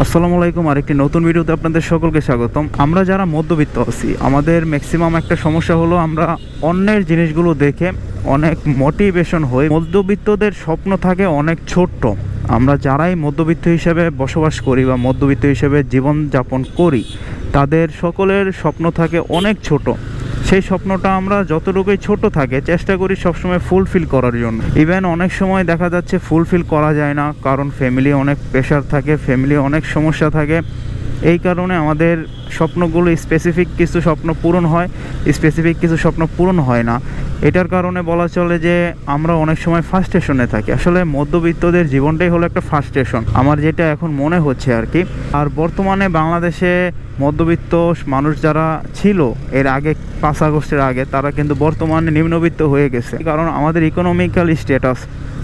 আসসালামু আলাইকুম। আরেকটি নতুন ভিডিওতে আপনাদের সকলকে স্বাগতম। আমরা যারা মধ্যবিত্ত আছি, আমাদের ম্যাক্সিমাম একটা সমস্যা হলো আমরা অন্যের জিনিসগুলো দেখে অনেক মোটিভেশন হই। মধ্যবিত্তদের স্বপ্ন থাকে অনেক ছোট্ট। আমরা যারাই মধ্যবিত্ত হিসেবে বসবাস করি বা মধ্যবিত্ত হিসেবে জীবনযাপন করি, তাদের সকলের স্বপ্ন থাকে অনেক ছোট। সেই স্বপ্নটা আমরা যতটুকুই ছোট থাকে চেষ্টা করি সবসময় ফুলফিল করার জন্য। ইভেন অনেক সময় দেখা যাচ্ছে ফুলফিল করা যায় না, কারণ ফ্যামিলি অনেক প্রেশার থাকে, ফ্যামিলি অনেক সমস্যা থাকে। এই কারণে আমাদের স্বপ্নগুলো স্পেসিফিক কিছু স্বপ্ন পূরণ হয়, স্পেসিফিক কিছু স্বপ্ন পূরণ হয় না। এটার কারণে বলা চলে যে আমরা অনেক সময় ফার্স্টেশনে থাকি। আসলে মধ্যবিত্তদের জীবনটাই হলো একটা ফার্স্টেশন, আমার যেটা এখন মনে হচ্ছে আর কি। আর বর্তমানে বাংলাদেশে মধ্যবিত্ত মানুষ যারা ছিল এর আগে 5 আগস্টের আগে, তারা কিন্তু বর্তমানে নিম্নবিত্ত হয়ে গেছে। কারণ আমাদের ইকোনমিক্যাল স্ট্যাটাস,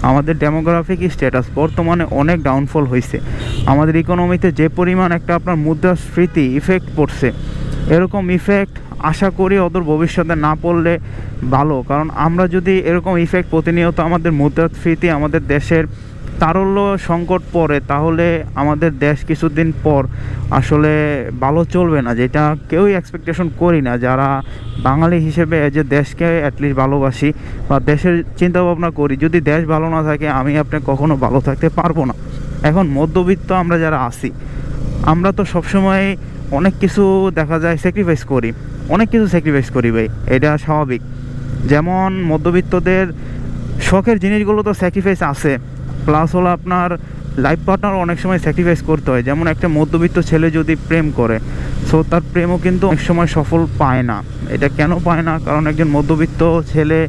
আমাদের ডেমোগ্রাফিক স্ট্যাটাস বর্তমানে অনেক ডাউনফল হয়েছে। আমাদের ইকোনমিতে যে পরিমাণ একটা আপনার মুদ্রাস্ফীতি ইফেক্ট পড়ছে, এরকম ইফেক্ট আশা করি অদূর ভবিষ্যতে না পড়লে ভালো। কারণ আমরা যদি এরকম ইফেক্ট প্রতিনিয়ত আমাদের মুদ্রাস্ফীতি, আমাদের দেশের তারল্য সংকট পড়ে, তাহলে আমাদের দেশ কিছুদিন পর আসলে ভালো চলবে না, যেটা কেউই এক্সপেকটেশন করি না। যারা বাঙালি হিসেবে যে দেশকে অ্যাটলিস্ট ভালোবাসি বা দেশের চিন্তা ভাবনা করি, যদি দেশ ভালো না থাকে আমি আপনি কখনো ভালো থাকতে পারবো না। এখন মধ্যবিত্ত আমরা যারা আছি, আমরা তো সবসময় অনেক কিছু দেখা যায় স্যাক্রিফাইস করি, অনেক কিছু স্যাক্রিফাইস করি ভাই, এটা স্বাভাবিক। যেমন মধ্যবিত্তদের শখের জিনিসগুলো তো স্যাক্রিফাইস আছে, প্লাস হলো আপনার লাইফ পার্টনার অনেক সময় স্যাক্রিফাইস করতে হয়। যেমন একটা মধ্যবিত্ত ছেলে যদি প্রেম করে, সো তার প্রেমও কিন্তু অনেক সময় সফল পায় না। এটা কেন পায় না? কারণ একজন মধ্যবিত্ত ছেলে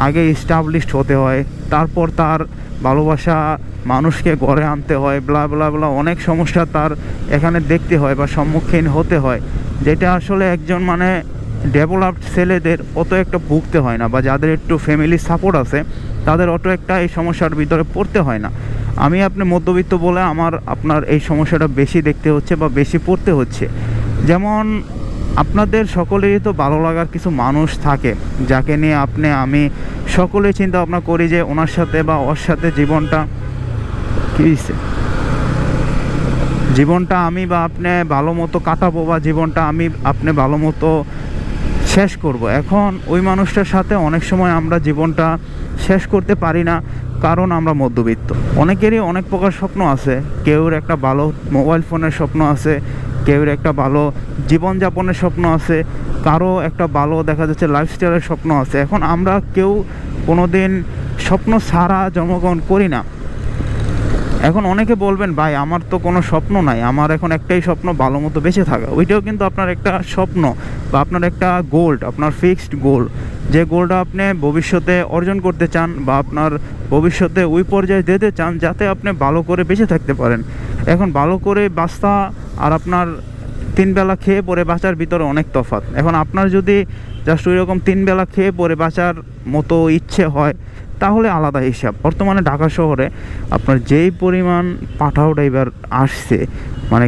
আগে এস্টাবলিশড হতে হয়, তারপর তার ভালোবাসা মানুষকে ঘরে আনতে হয়, ব্লা ব্লা ব্লা, অনেক সমস্যা তার এখানে দেখতে হয় বা সম্মুখীন হতে হয়, যেটা আসলে একজন ডেভেলপড ছেলেদের অত একটা ভুগতে হয় না, বা যাদের একটু ফ্যামিলি সাপোর্ট আছে তাদের অত একটা এই সমস্যার ভিতরে পড়তে হয় না। আমি আপনি মধ্যবিত্ত বলে আপনার এই সমস্যাটা বেশি দেখতে হচ্ছে বা বেশি পড়তে হচ্ছে। যেমন আপনাদের সকলেরই তো ভালো লাগার কিছু মানুষ থাকে, যাকে নিয়ে আমি সকলেই চিন্তা ভাবনা করি যে ওনার সাথে বা ওর সাথে জীবনটা আমি বা আপনি ভালো মতো কাটাবো, বা জীবনটা আপনি ভালো মতো শেষ করব। এখন ওই মানুষটার সাথে অনেক সময় আমরা জীবনটা শেষ করতে পারি না, কারণ আমরা মধ্যবিত্ত। অনেকেরই অনেক প্রকার স্বপ্ন আছে, কেউর একটা ভালো মোবাইল ফোনের স্বপ্ন আছে, কেউর একটা ভালো জীবনযাপনের স্বপ্ন আছে, কারো একটা ভালো দেখা যাচ্ছে লাইফস্টাইলের স্বপ্ন আছে। এখন আমরা কেউ কোনো দিন স্বপ্ন ছাড়া জন্মগ্রহণ করি না। এখন অনেকে বলবেন, ভাই আমার তো কোনো স্বপ্ন নাই, আমার এখন একটাই স্বপ্ন ভালো মতো বেঁচে থাকা। ওইটাও কিন্তু আপনার একটা স্বপ্ন বা আপনার একটা গোল, আপনার ফিক্সড গোল, যে গোলটা আপনি ভবিষ্যতে অর্জন করতে চান বা আপনার ভবিষ্যতে ওই পর্যায়ে যেতে চান যাতে আপনি ভালো করে বেঁচে থাকতে পারেন। এখন ভালো করে বাঁচা আর আপনার 3 বেলা খেয়ে পরে বাঁচার ভিতরে অনেক তফাৎ। এখন আপনার যদি জাস্ট ওই রকম 3 বেলা খেয়ে পরে বাঁচার মতো ইচ্ছে হয়, তাহলে আলাদা হিসাব। বর্তমানে ঢাকা শহরে আপনার যেই পরিমাণ পাঠাও ড্রাইভার আসছে,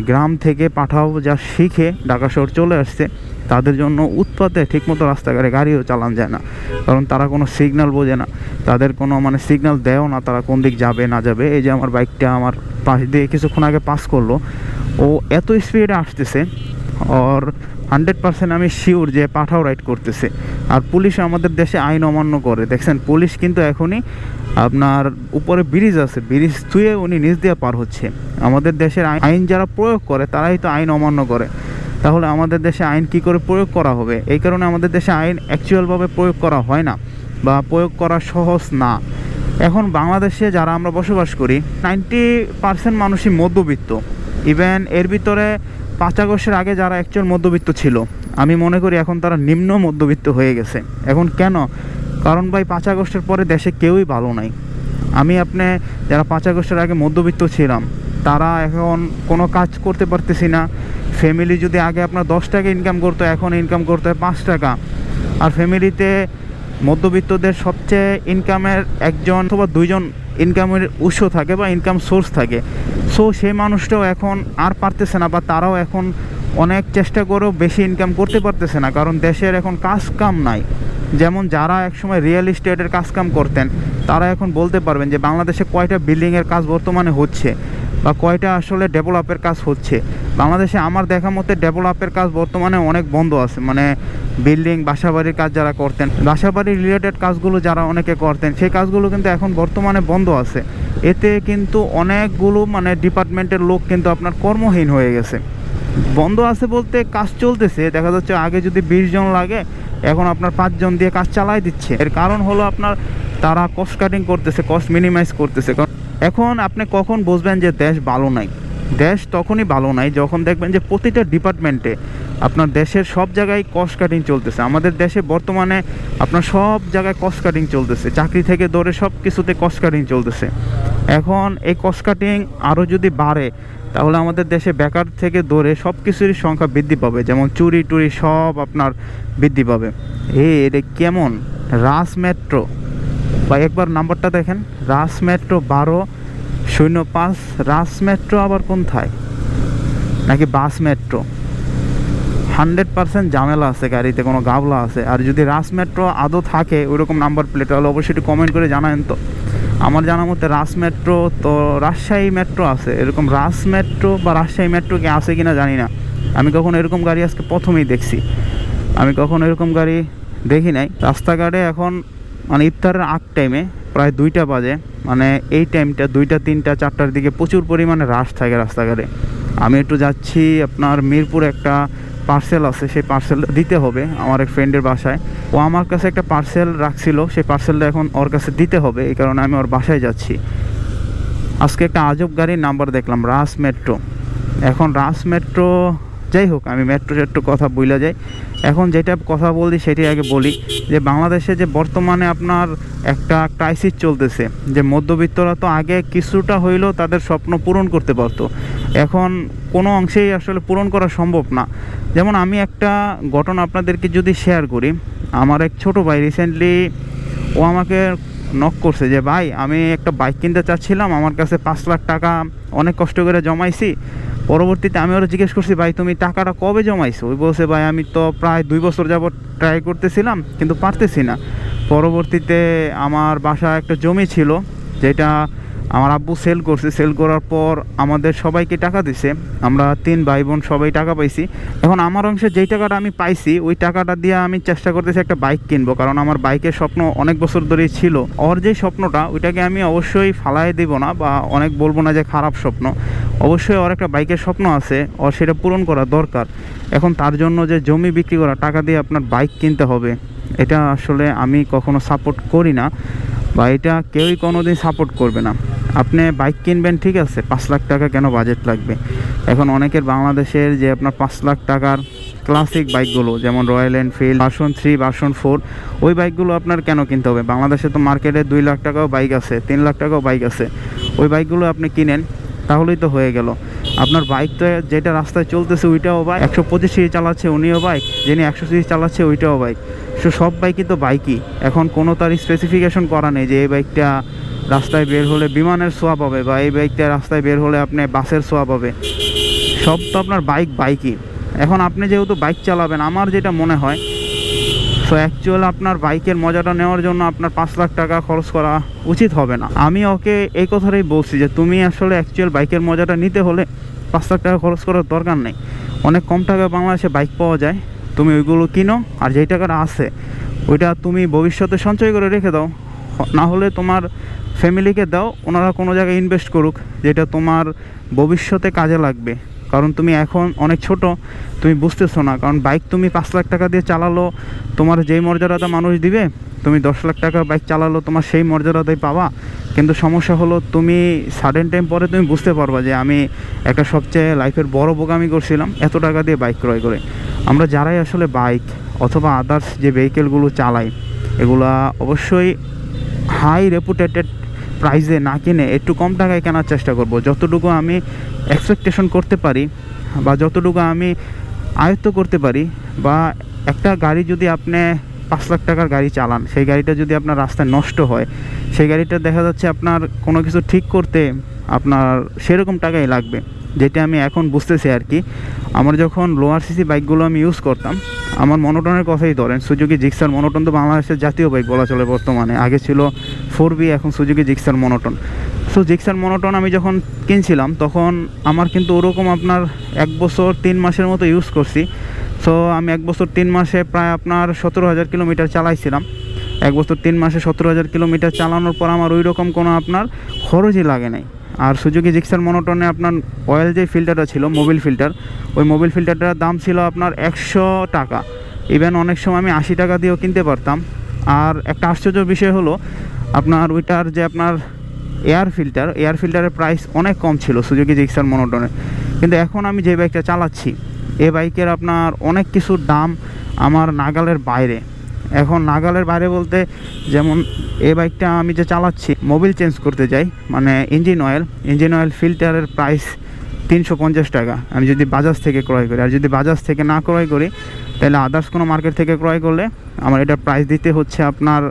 গ্রাম থেকে পাঠাও যা শিখে ঢাকা শহর চলে আসছে, তাদের জন্য উৎপাতে ঠিকমতো রাস্তাঘাটে গাড়িও চালানো যায় না, কারণ তারা কোনো সিগন্যাল বোঝে না, তাদের কোনো সিগন্যাল দেয়ও না তারা কোন দিক যাবে না যাবে। এই যে আমার বাইকটা আমার পাশ দিয়ে কিছুক্ষণ আগে পাস করলো, ও এত স্পিডে আসতেছে, আর 100% আমি শিওর যে পাঠাও রাইড করতেছে। আর পুলিশ আমাদের দেশে আইন অমান্য করে, দেখছেন পুলিশ কিন্তু এখনই আপনার উপরে ব্রিজ আছে, ব্রিজ থুয়ে উনি নিচ দিয়ে পার হচ্ছে। আমাদের দেশের আইন যারা প্রয়োগ করে তারাই তো আইন অমান্য করে, তাহলে আমাদের দেশে আইন কি করে প্রয়োগ করা হবে? এই কারণে আমাদের দেশে আইন অ্যাকচুয়ালভাবে প্রয়োগ করা হয় না বা প্রয়োগ করা সহজ না। এখন বাংলাদেশে যারা আমরা বসবাস করি, 90% মানুষই মধ্যবিত্ত। ইভেন এর ভিতরে 5 আগস্টের আগে যারা অ্যাকচুয়াল মধ্যবিত্ত ছিল, আমি মনে করি এখন তারা নিম্ন মধ্যবিত্ত হয়ে গেছে। এখন কেন? কারণ ভাই 5 আগস্টের পরে দেশে কেউই ভালো নাই। আপনি যারা 5 আগস্টের আগে মধ্যবিত্ত ছিলাম, তারা এখন কোনো কাজ করতে পারতেছি না। ফ্যামিলি যদি আগে আপনার 10 টাকা ইনকাম করতো, এখন ইনকাম করতে হয় 5 টাকা। আর ফ্যামিলিতে মধ্যবিত্তদের সবচেয়ে ইনকামের একজন অথবা 2জন ইনকামের উৎস থাকে বা ইনকাম সোর্স থাকে। সো সেই মানুষটাও এখন আর পারতেছে না, বা তারাও এখন অনেক চেষ্টা করেও বেশি ইনকাম করতে পারতেছে না, কারণ দেশের এখন কাজ কাম নাই। যেমন যারা একসময় রিয়েল এস্টেটের কাজ কাম করতেন, তারা এখন বলতে পারবেন যে বাংলাদেশে কয়টা বিল্ডিংয়ের কাজ বর্তমানে হচ্ছে। বা কয়টা আসলে ডেভেলপের কাজ হচ্ছে। বাংলাদেশে আমার দেখা মতে ডেভেলপের কাজ বর্তমানে অনেক বন্ধ আছে, মানে বিল্ডিং বাসাবাড়ির কাজ যারা করতেন, বাসাবাড়ি রিলেটেড কাজগুলো যারা অনেকে করতেন, সেই কাজগুলো কিন্তু এখন বর্তমানে বন্ধ আছে। এতে কিন্তু অনেকগুলো মানে ডিপার্টমেন্টের লোক কিন্তু আপনার কর্মহীন হয়ে গেছে। বন্ধ আছে বলতে কাজ চলতেছে, দেখা যাচ্ছে আগে যদি 20 জন লাগে এখন আপনার 5 জন দিয়ে কাজ চালাই দিচ্ছে। এর কারণ হলো আপনার তারা কস্ট কাটিং করতেছে, কস্ট মিনিমাইজ করতেছে। কারণ এখন আপনি কখন বুঝবেন যে দেশ ভালো নাই? দেশ তখনই ভালো নাই যখন দেখবেন যে প্রতিটা ডিপার্টমেন্টে আপনার দেশের সব জায়গায় কস্ট কাটিং চলতেছে। আমাদের দেশে বর্তমানে আপনার সব জায়গায় কস্ট কাটিং চলতেছে, চাকরি থেকে ধরে সব কিছুতে কস্ট কাটিং চলতেছে। এখন এই কস্ট কাটিং আরও যদি বাড়ে তাহলে আমাদের দেশে বেকার থেকে ধরে সব কিছুরই সংখ্যা বৃদ্ধি পাবে, যেমন চুরি টুরি সব আপনার বৃদ্ধি পাবে। এটা কেমন? রাস মেট্রো বা একবার নাম্বারটা দেখেন, রাস মেট্রো 1205। রাস মেট্রো আবার কোনথায়? নাকি বাস মেট্রো? 100% ঝামেলা আছে, গাড়িতে কোনো গাবলা আছে। আর যদি রাস মেট্রো আদৌ থাকে ওইরকম নাম্বার প্লেট, তাহলে অবশ্যই একটু কমেন্ট করে জানাবেন। তো আমার জানা মতে রাস মেট্রো তো রাজশাহী মেট্রো আছে, এরকম রাস মেট্রো বা রাজশাহী মেট্রো কি আছে কিনা জানি না। আমি কখনো এরকম গাড়ি আজকে প্রথমেই দেখছি, আমি কখনো এরকম গাড়ি দেখি নাই। রাস্তাঘাটে এখন মানে ইফতারের আগ টাইমে প্রায় 2টা বাজে, মানে এই টাইমটা 2টা 3টা 4টার দিকে প্রচুর পরিমাণে রাশ থাকে রাস্তাঘাটে। আমি একটু যাচ্ছি আপনার মিরপুরে, একটা পার্সেল আছে, সেই পার্সেল দিতে হবে আমার এক ফ্রেন্ডের বাসায়। ও আমার কাছে একটা পার্সেল রাখছিল, সেই পার্সেলটা এখন ওর কাছে দিতে হবে, এই কারণে আমি ওর বাসায় যাচ্ছি। আজকে একটা আজব গাড়ির নাম্বার দেখলাম, রাস মেট্রো। এখন রাস মেট্রো, যাই হোক আমি মেট্রো কথা বইলা যাই। এখন যেটা কথা বলি সেটি আগে বলি, যে বাংলাদেশে যে বর্তমানে আপনার একটা ক্রাইসিস চলতেছে, যে মধ্যবিত্তরা তো আগে কিছুটা হইলেও তাদের স্বপ্ন পূরণ করতে পারতো, এখন কোনো অংশেই আসলে পূরণ করা সম্ভব না। যেমন আমি একটা ঘটনা আপনাদেরকে যদি শেয়ার করি, আমার এক ছোট ভাই রিসেন্টলি ও আমাকে নক করছে যে ভাই আমি একটা বাইক কিনতে চাচ্ছিলাম, আমার কাছে 5 লাখ টাকা অনেক কষ্ট করে জমাইছি। পরবর্তীতে আমি ওরা জিজ্ঞেস করছি ভাই তুমি টাকাটা কবে জমাইছো? ওই বলছে ভাই আমি তো প্রায় 2 বছর যাবত ট্রাই করতেছিলাম কিন্তু পারতেছি না। পরবর্তীতে আমার বাসায় একটা জমি ছিল যেটা আমার আব্বু সেল করছে, সেল করার পর আমাদের সবাইকে টাকা দিছে, আমরা 3 ভাই বোন সবাই টাকা পাইছি। এখন আমার অংশে যেই টাকাটা আমি পাইছি ওই টাকাটা দিয়ে আমি চেষ্টা করতেছি একটা বাইক কিনবো, কারণ আমার বাইকের স্বপ্ন অনেক বছর ধরেই ছিল। ওর যে স্বপ্নটা ওইটাকে আমি অবশ্যই ফালাই দেব না, বা অনেক বলবো না যে খারাপ স্বপ্ন, অবশ্যই ওর একটা বাইকের স্বপ্ন আছে, ওর সেটা পূরণ করা দরকার। এখন তার জন্য যে জমি বিক্রি করা টাকা দিয়ে আপনার বাইক কিনতে হবে, এটা আসলে আমি কখনো সাপোর্ট করি না, বা এটা কেউই কোনো দিন সাপোর্ট করবে না। আপনি বাইক কিনবেন ঠিক আছে, 5 লাখ টাকা কেন বাজেট লাগবে? এখন অনেকের বাংলাদেশের যে আপনার 5 লাখ টাকার ক্লাসিক বাইকগুলো, যেমন রয়্যাল এনফিল্ড ভার্সন 3 ভার্সন 4, ওই বাইকগুলো আপনার কেন কিনতে হবে? বাংলাদেশে তো মার্কেটে 2 লাখ টাকাও বাইক আছে, 3 লাখ টাকাও বাইক আছে, ওই বাইকগুলো আপনি কিনেন তাহলেই তো হয়ে গেল। আপনার বাইক তো যেটা রাস্তায় চলতেছে ওইটাও বাইক, 125 সিসি চালাচ্ছে উনিও বাইক, যিনি 100 সিসি চালাচ্ছে ওইটাও বাইক। সব বাইকই তো বাইকই। এখন কোনো তার স্পেসিফিকেশন করা নেই যে এই বাইকটা রাস্তায় বের হলে বিমানের সোয়া পাবে, বা এই বাইকটা রাস্তায় বের হলে আপনি বাসের সোয়া পাবে। সব তো আপনার বাইকই। এখন আপনি যেহেতু বাইক চালাবেন, আমার যেটা মনে হয় সো অ্যাকচুয়াল আপনার বাইকের মজাটা নেওয়ার জন্য আপনার 5 লাখ টাকা খরচ করা উচিত হবে না। আমি ওকে এই কথাটাই বলছি যে তুমি আসলে অ্যাকচুয়াল বাইকের মজাটা নিতে হলে 5 লাখ টাকা খরচ করার দরকার নেই। অনেক কম টাকায় বাংলাদেশে বাইক পাওয়া যায়, তুমি ওইগুলো কিনো, আর যেই টাকাটা আছে ওইটা তুমি ভবিষ্যতে সঞ্চয় করে রেখে দাও, না হলে তোমার ফ্যামিলিকে দাও, ওনারা কোনো জায়গায় ইনভেস্ট করুক যেটা তোমার ভবিষ্যতে কাজে লাগবে। কারণ তুমি এখন অনেক ছোট, তুমি বুঝতেছো না। কারণ বাইক তুমি 5 লাখ টাকা দিয়ে চালালো তোমার যেই মর্যাদাটা মানুষ দিবে, তুমি 10 লাখ টাকা বাইক চালালো তোমার সেই মর্যাদাটাই পাবা। কিন্তু সমস্যা হলো তুমি সাডেন টাইম পরে তুমি বুঝতে পারবা যে আমি একটা সবচেয়ে লাইফের বড় বোকামি করছিলাম এত টাকা দিয়ে বাইক ক্রয় করে। আমরা যারাই আসলে বাইক অথবা আদার্স যে ভেহিকেলগুলো চালাই, এগুলা অবশ্যই হাই রেপুটেটেড প্রাইসে না কিনে একটু কম টাকায় কেনার চেষ্টা করব। যতটুকু আমি এক্সপেকটেশন করতে পারি বা যতটুকু আমি আয়ত্ত করতে পারি, বা একটা গাড়ি যদি আপনি 5 লাখ টাকার গাড়ি চালান, সেই গাড়িটা যদি আপনার রাস্তায় নষ্ট হয়, সেই গাড়িটা দেখা যাচ্ছে আপনার কোনো কিছু ঠিক করতে আপনার সেরকম টাকাই লাগবে, যেটা আমি এখন বুঝতেছি আর কি। আমার যখন লোয়ার সিসি বাইকগুলো আমি ইউজ করতাম, আমার মনোটনের কথাই ধরেন, সুজুকি জিক্সার মনোটন তো বাংলাদেশের জাতীয় বাইক বলা চলে বর্তমানে, আগে ছিল 4B, এখন Suzuki Gixxer monotone. So Gixxer monotone আমি যখন কিনছিলাম তখন আমার কিন্তু ওরকম আপনার 1 বছর 3 মাসের মতো ইউজ করছি। সো আমি 1 বছর 3 মাসে প্রায় আপনার 17,000 কিলোমিটার চালাইছিলাম। 1 বছর 3 মাসে 17,000 কিলোমিটার চালানোর পর আমার ওই রকম কোনো আপনার খরচই লাগে নাই। আর সুজুকি জিক্সার মনোটনে আপনার অয়েল যে ফিল্টারটা ছিল, মোবিল ফিল্টার, ওই মোবিল ফিল্টারটার দাম ছিল আপনার 100 টাকা। ইভেন অনেক সময় আমি 80 টাকা দিয়েও কিনতে পারতাম। আর একটা আশ্চর্য বিষয় হলো আপনার ওইটার যে আপনার এয়ার ফিল্টারের প্রাইস অনেক কম ছিল সুজুকি জিক্সার মনোটনে। কিন্তু এখন আমি যে বাইকটা চালাচ্ছি, এই বাইকের আপনার অনেক কিছুর দাম আমার নাগালের বাইরে। এখন নাগালের বাইরে বলতে, যেমন এই বাইকটা আমি যে চালাচ্ছি, মোবিল চেঞ্জ করতে যাই, মানে ইঞ্জিন অয়েল ফিল্টারের প্রাইস 350 টাকা আমি যদি বাজাজ থেকে ক্রয় করি। আর যদি বাজাজ থেকে না ক্রয় করি তাহলে আদার্স কোনো মার্কেট থেকে ক্রয় করলে আমার এটার প্রাইস দিতে হচ্ছে আপনার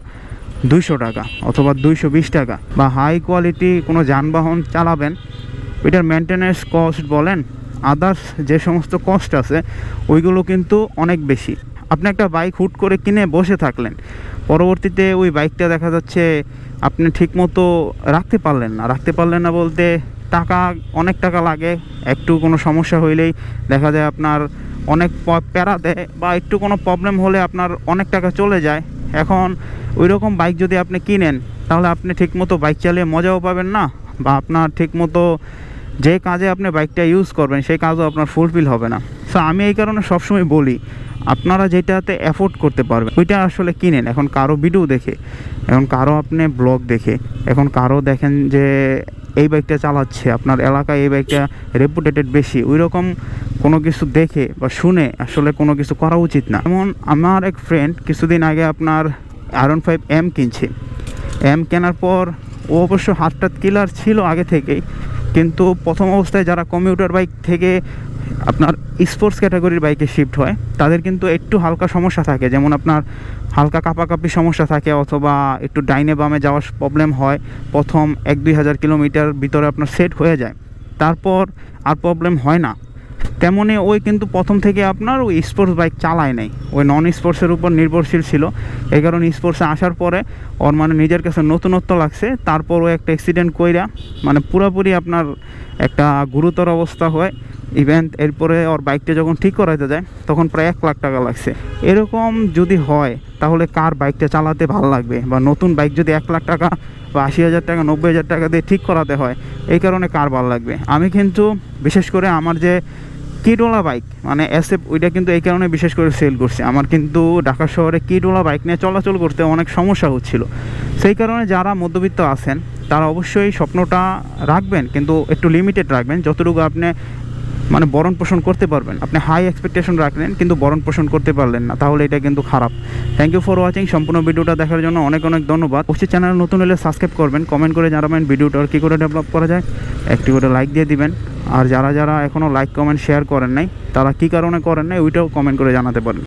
200 টাকা অথবা 220 টাকা। বা হাই কোয়ালিটি কোনো যানবাহন চালাবেন, এটার মেনটেন্যান্স কস্ট বলেন, আদার্স যে সমস্ত কস্ট আছে ওইগুলো কিন্তু অনেক বেশি। আপনি একটা বাইক হুট করে কিনে বসে থাকলেন, পরবর্তীতে ওই বাইকটা দেখা যাচ্ছে আপনি ঠিকমতো রাখতে পারলেন না বলতে অনেক টাকা লাগে। একটু কোনো সমস্যা হইলেই দেখা যায় আপনার অনেক প্যারা দেয়, বা একটু কোনো প্রবলেম হলে আপনার অনেক টাকা চলে যায়। এখন ওই রকম বাইক যদি আপনি কিনেন তাহলে আপনি ঠিকমতো বাইক চালিয়ে মজাও পাবেন না, বা আপনার ঠিকমতো যে কাজে আপনি বাইকটা ইউজ করবেন সেই কাজও আপনার ফুলফিল হবে না। সো আমি এই কারণে সবসময় বলি, আপনারা যেটাতে অ্যাফোর্ড করতে পারবেন ওইটা আসলে কিনেন। এখন কারো ভিডিও দেখে, এখন কারো আপনি ব্লগ দেখে, এখন কারো দেখেন যে এই বাইকটা চালাচ্ছে, আপনার এলাকায় এই বাইকটা রেপুটেটেড বেশি, ওই রকম কোনো কিছু দেখে বা শুনে আসলে কোনো কিছু করা উচিত না। যেমন আমার এক ফ্রেন্ড কিছুদিন আগে আপনার R15 M কিনছে। M কেনার পর ও অবশ্য হাতটাত কিলার ছিল আগে থেকেই, কিন্তু প্রথম অবস্থায় যারা কমিউটার বাইক থেকে আপনার স্পোর্টস ক্যাটাগরির বাইকে শিফট হয় তাদের কিন্তু একটু হালকা সমস্যা থাকে, যেমন আপনার হালকা কাঁপাকাঁপি সমস্যা থাকে, অথবা একটু ডাইনে বামে যাওয়ার প্রবলেম হয়। প্রথম 1-2 হাজার কিলোমিটার ভিতরে আপনার সেট হয়ে যায়, তারপর আর প্রবলেম হয় না। তেমনই ওই কিন্তু প্রথম থেকে আপনার ওই স্পোর্টস বাইক চালায় নাই, ওই নন স্পোর্টসের উপর নির্ভরশীল ছিল। এই কারণে স্পোর্টসে আসার পরে ওর মানে নিজের কাছে নতুনত্ব লাগছে। তারপর ও একটা অ্যাক্সিডেন্ট কইরা মানে পুরোপুরি আপনার একটা গুরুতর অবস্থা হয়। ইভেন্ট এরপরে ওর বাইকটা যখন ঠিক করাইতে যায় তখন প্রায় 1 লাখ টাকা লাগছে। এরকম যদি হয় তাহলে কার বাইকটা চালাতে ভালো লাগবে? বা নতুন বাইক যদি 1 লাখ টাকা বা 80,000 টাকা 90,000 টাকা দিয়ে ঠিক করাতে হয়, এই কারণে কার ভালো লাগবে? আমি কিন্তু বিশেষ করে আমার যে কিডওয়ালা বাইক মানে SF, ওইটা কিন্তু এই কারণে বিশেষ করে সেল করছি। আমার কিন্তু ঢাকা শহরে কিডওয়ালা বাইক নিয়ে চলাচল করতে অনেক সমস্যা হচ্ছিল। সেই কারণে যারা মধ্যবিত্ত আছেন তারা অবশ্যই স্বপ্নটা রাখবেন, কিন্তু একটু লিমিটেড রাখবেন, যতটুকু আপনি মানে বরণ পোষণ করতে পারবেন। আপনি হাই এক্সপেকটেশন রাখলেন কিন্তু বরণ পোষণ করতে পারলেন না, তাহলে এটা কিন্তু খারাপ। Thank you for watching. সম্পূর্ণ ভিডিওটা দেখার জন্য অনেক অনেক ধন্যবাদ। অবশ্যই চ্যানেল নতুন হলে সাবস্ক্রাইব করবেন, কমেন্ট করে জানাবেন ভিডিওটা কী করে ডেভেলপ করা যায়, একটি করে লাইক দিয়ে দিবেন। আর যারা এখনও লাইক কমেন্ট শেয়ার করেন নাই তারা কী কারণে করেন নাই ওইটাও কমেন্ট করে জানাতে পারেন।